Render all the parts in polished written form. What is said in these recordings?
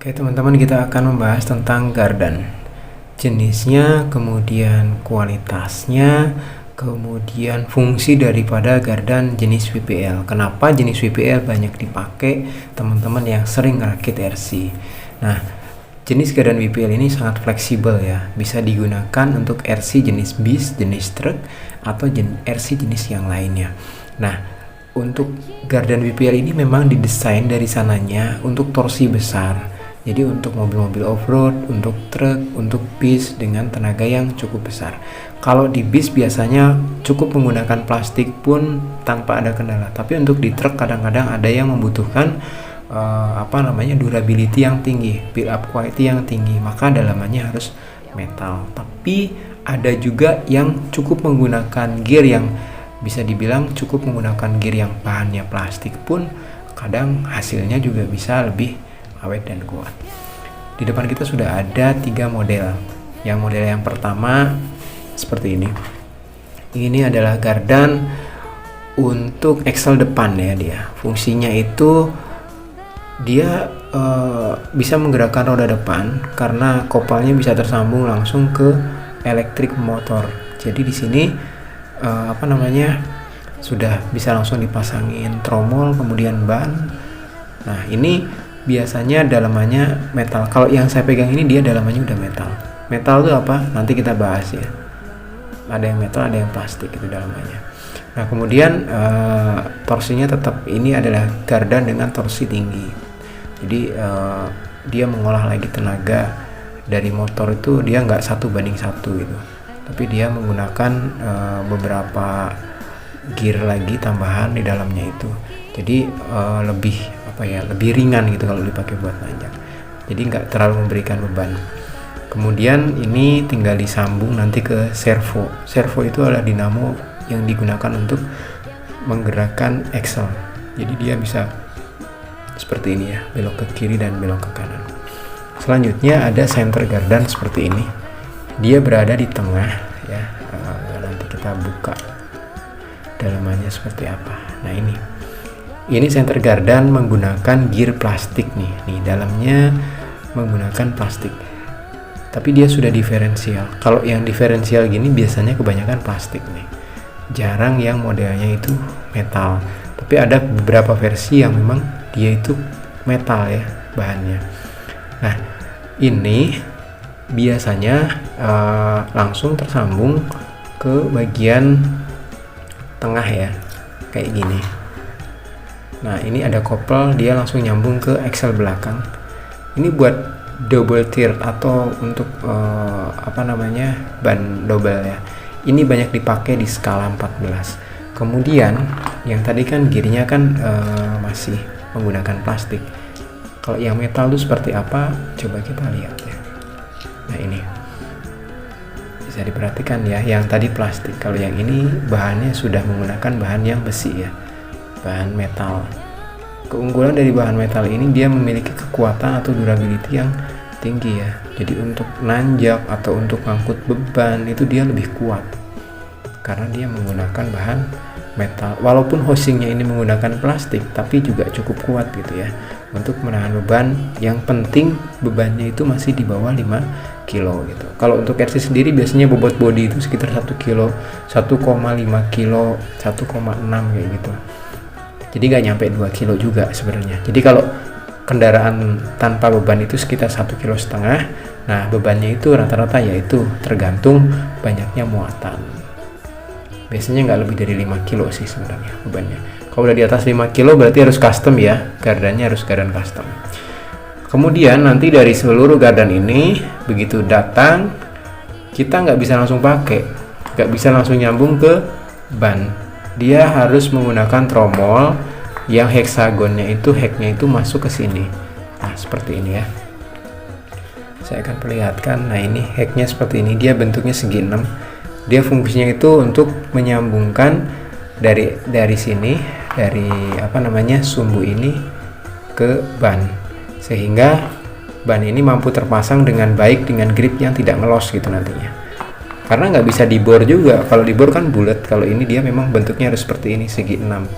Oke teman-teman, kita akan membahas tentang gardan, jenisnya, kemudian kualitasnya, kemudian fungsi daripada gardan jenis WPL. Kenapa jenis WPL banyak dipakai teman-teman yang sering ngerakit RC. Nah, jenis gardan WPL ini sangat fleksibel ya, bisa digunakan untuk RC jenis bis, jenis truk, atau RC jenis yang lainnya. Nah, untuk gardan WPL ini memang didesain dari sananya untuk torsi besar. Jadi untuk mobil-mobil off-road, untuk truk, untuk bis dengan tenaga yang cukup besar. Kalau di bis biasanya cukup menggunakan plastik pun tanpa ada kendala. Tapi untuk di truk kadang-kadang ada yang membutuhkan durability yang tinggi, build up quality yang tinggi. Maka dalamannya harus metal. Tapi ada juga yang cukup menggunakan gear yang bisa dibilang cukup menggunakan gear yang bahannya plastik pun kadang hasilnya juga bisa lebih awet dan kuat. Di depan kita sudah ada 3 model. Yang model yang pertama seperti ini. Ini adalah gardan untuk axle depan ya dia. Fungsinya itu dia bisa menggerakkan roda depan karena kopelnya bisa tersambung langsung ke elektrik motor. Jadi di sini sudah bisa langsung dipasangin tromol kemudian ban. Nah, ini biasanya dalamannya metal. Kalau yang saya pegang ini dia dalamannya udah metal. Metal itu apa? Nanti kita bahas ya. Ada yang metal, ada yang plastik itu dalamannya. Nah, kemudian torsinya tetap ini adalah gardan dengan torsi tinggi. Jadi dia mengolah lagi tenaga dari motor itu dia nggak 1:1 gitu. Tapi dia menggunakan beberapa gear lagi tambahan di dalamnya itu. Jadi lebih ringan gitu kalau dipakai buat nanjak. Jadi nggak terlalu memberikan beban. Kemudian ini tinggal disambung nanti ke servo. Servo itu adalah dinamo yang digunakan untuk menggerakkan axle. Jadi dia bisa seperti ini ya, belok ke kiri dan belok ke kanan. Selanjutnya ada center gardan seperti ini. Dia berada di tengah ya. Nanti kita buka dalamannya seperti apa. Nah, ini center gardan menggunakan gear plastik nih. Dalamnya menggunakan plastik. Tapi dia sudah diferensial. Kalau yang diferensial gini biasanya kebanyakan plastik nih. Jarang yang modelnya itu metal. Tapi ada beberapa versi yang memang dia itu metal ya bahannya. Nah, ini biasanya langsung tersambung ke bagian tengah ya. Kayak gini. Nah, ini ada kopel, dia langsung nyambung ke axle belakang. Ini buat double tier atau untuk ban double ya. Ini banyak dipakai di skala 14. Kemudian yang tadi kan gearnya kan masih menggunakan plastik. Kalau yang metal itu seperti apa? Coba kita lihat ya. Nah, ini bisa diperhatikan ya, yang tadi plastik. Kalau yang ini bahannya sudah menggunakan bahan yang besi ya. Bahan metal. Keunggulan dari bahan metal ini dia memiliki kekuatan atau durability yang tinggi ya. Jadi untuk nanjak atau untuk ngangkut beban itu dia lebih kuat karena dia menggunakan bahan metal. Walaupun housingnya ini menggunakan plastik, tapi juga cukup kuat gitu ya untuk menahan beban. Yang penting bebannya itu masih di bawah 5 kilo gitu. Kalau untuk RC sendiri biasanya bobot bodi itu sekitar 1 kilo, 1,5 kilo, 1,6 kayak gitu. Jadi nggak nyampe 2 kilo juga sebenarnya. Jadi kalau kendaraan tanpa beban itu sekitar 1,5 kilo. Nah, bebannya itu rata-rata yaitu tergantung banyaknya muatan. Biasanya nggak lebih dari 5 kilo sih sebenarnya bebannya. Kalau udah di atas 5 kilo berarti harus custom ya. Gardannya harus gardan custom. Kemudian nanti dari seluruh gardan ini begitu datang kita nggak bisa langsung pakai, nggak bisa langsung nyambung ke ban. Dia harus menggunakan tromol yang heksagonnya itu hecknya itu masuk ke sini. Nah, seperti ini ya. Saya akan perlihatkan. Nah, ini hecknya seperti ini. Dia bentuknya segi 6. Dia fungsinya itu untuk menyambungkan dari sini, dari sumbu ini ke ban. Sehingga ban ini mampu terpasang dengan baik dengan grip yang tidak ngelos gitu nantinya. Karena nggak bisa dibor juga. Kalau dibor kan bulat. Kalau ini dia memang bentuknya harus seperti ini, segi 6.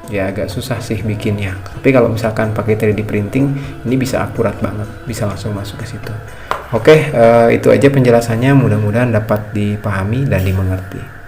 ya agak susah sih bikinnya. Tapi kalau misalkan pakai 3D printing, ini bisa akurat banget, bisa langsung masuk ke situ. Oke, itu aja penjelasannya, mudah-mudahan dapat dipahami dan dimengerti.